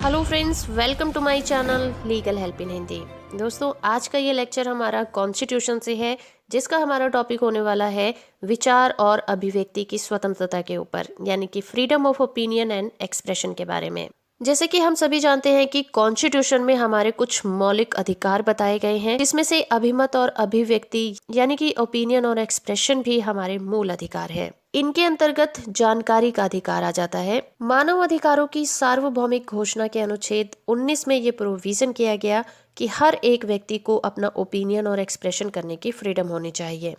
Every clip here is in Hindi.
Hello friends, welcome to my channel legal help in Hindi. दोस्तों, आज का ये लेक्चर हमारा कॉन्स्टिट्यूशन से है, जिसका हमारा टॉपिक होने वाला है विचार और अभिव्यक्ति की स्वतंत्रता के ऊपर, यानी कि freedom of opinion and expression के बारे में। जैसे कि हम सभी जानते हैं कि कॉन्स्टिट्यूशन में हमारे कुछ मौलिक अधिकार बताए गए हैं, जिसमें से अभिमत और अभिव्यक्ति यानी कि ओपिनियन और एक्सप्रेशन भी हमारे मूल अधिकार है। इनके अंतर्गत जानकारी का अधिकार आ जाता है। मानव अधिकारों की सार्वभौमिक घोषणा के अनुच्छेद 19 में ये प्रोविजन किया गया कि हर एक व्यक्ति को अपना ओपिनियन और एक्सप्रेशन करने की फ्रीडम होनी चाहिए।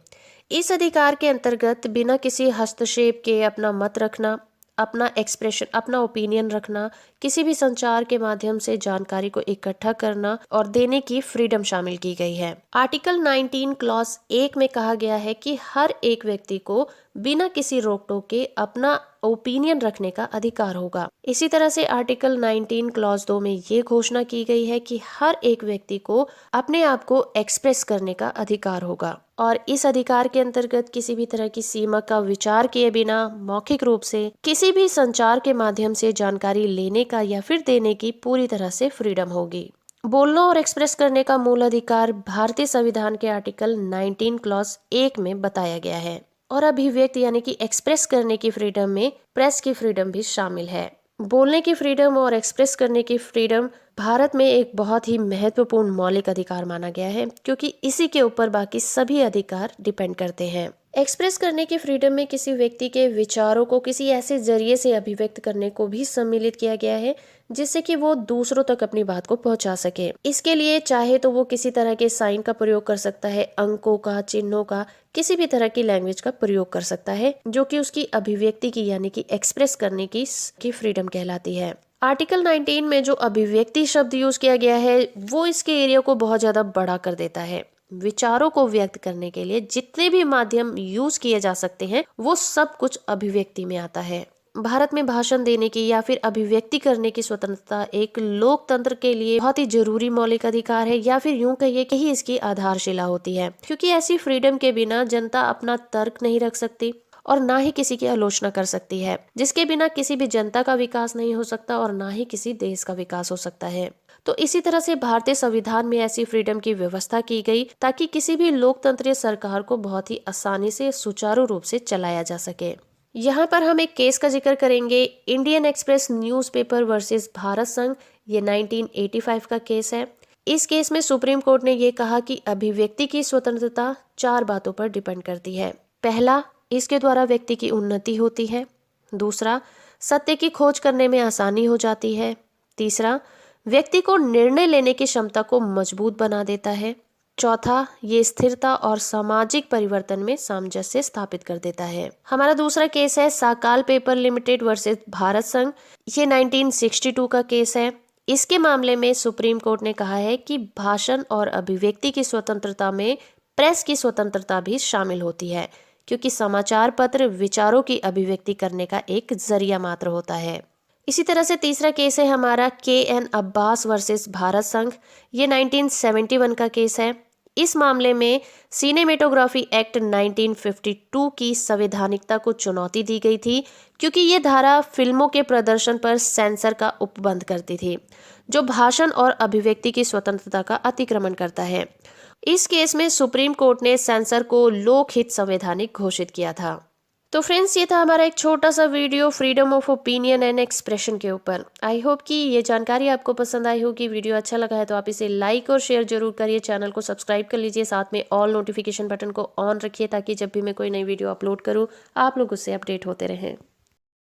इस अधिकार के अंतर्गत बिना किसी हस्तक्षेप के अपना मत रखना, अपना एक्सप्रेशन, अपना ओपिनियन रखना, किसी भी संचार के माध्यम से जानकारी को इकट्ठा करना और देने की फ्रीडम शामिल की गई है। आर्टिकल 19 क्लॉज 1 में कहा गया है कि हर एक व्यक्ति को बिना किसी रोक टोक के अपना ओपिनियन रखने का अधिकार होगा। इसी तरह से आर्टिकल 19 क्लॉज 2 में ये घोषणा की गई है कि हर एक व्यक्ति को अपने आप को एक्सप्रेस करने का अधिकार होगा और इस अधिकार के अंतर्गत किसी भी तरह की सीमा का विचार किए बिना मौखिक रूप से किसी भी संचार के माध्यम से जानकारी लेने का या फिर देने की पूरी तरह से फ्रीडम होगी। बोलना और एक्सप्रेस करने का मूल अधिकार भारतीय संविधान के आर्टिकल 19 क्लॉज 1 में बताया गया है और अभिव्यक्ति यानी कि एक्सप्रेस करने की फ्रीडम में प्रेस की फ्रीडम भी शामिल है। बोलने की फ्रीडम और एक्सप्रेस करने की फ्रीडम भारत में एक बहुत ही महत्वपूर्ण मौलिक अधिकार माना गया है, क्योंकि इसी के ऊपर बाकी सभी अधिकार डिपेंड करते हैं। एक्सप्रेस करने की फ्रीडम में किसी व्यक्ति के विचारों को किसी ऐसे जरिए से अभिव्यक्त करने को भी सम्मिलित किया गया है जिससे कि वो दूसरों तक अपनी बात को पहुंचा सके। इसके लिए चाहे तो वो किसी तरह के साइन का प्रयोग कर सकता है, अंकों का, चिन्हों का, किसी भी तरह की लैंग्वेज का प्रयोग कर सकता है, जो कि उसकी अभिव्यक्ति की यानी कि एक्सप्रेस करने की फ्रीडम कहलाती है। आर्टिकल 19 में जो अभिव्यक्ति शब्द यूज किया गया है वो इसके एरिया को बहुत ज्यादा बड़ा कर देता है। विचारों को व्यक्त करने के लिए जितने भी माध्यम यूज किए जा सकते हैं वो सब कुछ अभिव्यक्ति में आता है। भारत में भाषण देने की या फिर अभिव्यक्ति करने की स्वतंत्रता एक लोकतंत्र के लिए बहुत ही जरूरी मौलिक अधिकार है, या फिर यूं कहिए कि ही इसकी आधारशिला होती है, क्योंकि ऐसी फ्रीडम के बिना जनता अपना तर्क नहीं रख सकती और ना ही किसी की आलोचना कर सकती है, जिसके बिना किसी भी जनता का विकास नहीं हो सकता और ना ही किसी देश का विकास हो सकता है। तो इसी तरह से भारतीय संविधान में ऐसी फ्रीडम की व्यवस्था की गई ताकि किसी भी लोकतंत्रीय सरकार को बहुत ही आसानी से सुचारू रूप से चलाया जा सके। यहाँ पर हम एक केस का जिक्र करेंगे, Indian express newspaper versus Bharat संघ। ये 1985 का केस है। इस केस में सुप्रीम कोर्ट ने ये कहा कि अभिव्यक्ति की स्वतंत्रता 4 बातों पर डिपेंड करती है। पहला, इसके द्वारा व्यक्ति की उन्नति होती है। दूसरा, सत्य की खोज करने में आसानी हो जाती है। तीसरा, व्यक्ति को निर्णय लेने की क्षमता को मजबूत बना देता है। चौथा, ये स्थिरता और सामाजिक परिवर्तन में सामंजस्य स्थापित कर देता है। हमारा दूसरा केस है Sakal paper limited versus Bharat संघ। ये 1962 का केस है। इसके मामले में सुप्रीम कोर्ट ने कहा है कि भाषण और अभिव्यक्ति की स्वतंत्रता में प्रेस की स्वतंत्रता भी शामिल होती है, क्योंकि समाचार पत्र विचारों की अभिव्यक्ति करने का एक जरिया मात्र होता है। इसी तरह से तीसरा केस है हमारा KN अब्बास वर्सेस भारत संघ। ये 1971 का केस है। इस मामले में सिनेमेटोग्राफी एक्ट 1952 की संवैधानिकता को चुनौती दी गई थी, क्योंकि ये धारा फिल्मों के प्रदर्शन पर सेंसर का उपबंध करती थी, जो भाषण और अभिव्यक्ति की स्वतंत्रता का अतिक्रमण करता है। इस केस में सुप्रीम कोर्ट ने सेंसर को लोकहित संवैधानिक घोषित किया था। तो फ्रेंड्स, ये था हमारा एक छोटा सा video freedom of opinion and expression के ऊपर। आई होप कि ये जानकारी आपको पसंद आई होगी। वीडियो अच्छा लगा है तो आप इसे लाइक और शेयर जरूर करिए। चैनल को सब्सक्राइब कर लीजिए, साथ में ऑल नोटिफिकेशन बटन को ऑन रखिए ताकि जब भी मैं कोई नई वीडियो अपलोड करूँ आप लोग उससे अपडेट होते रहें।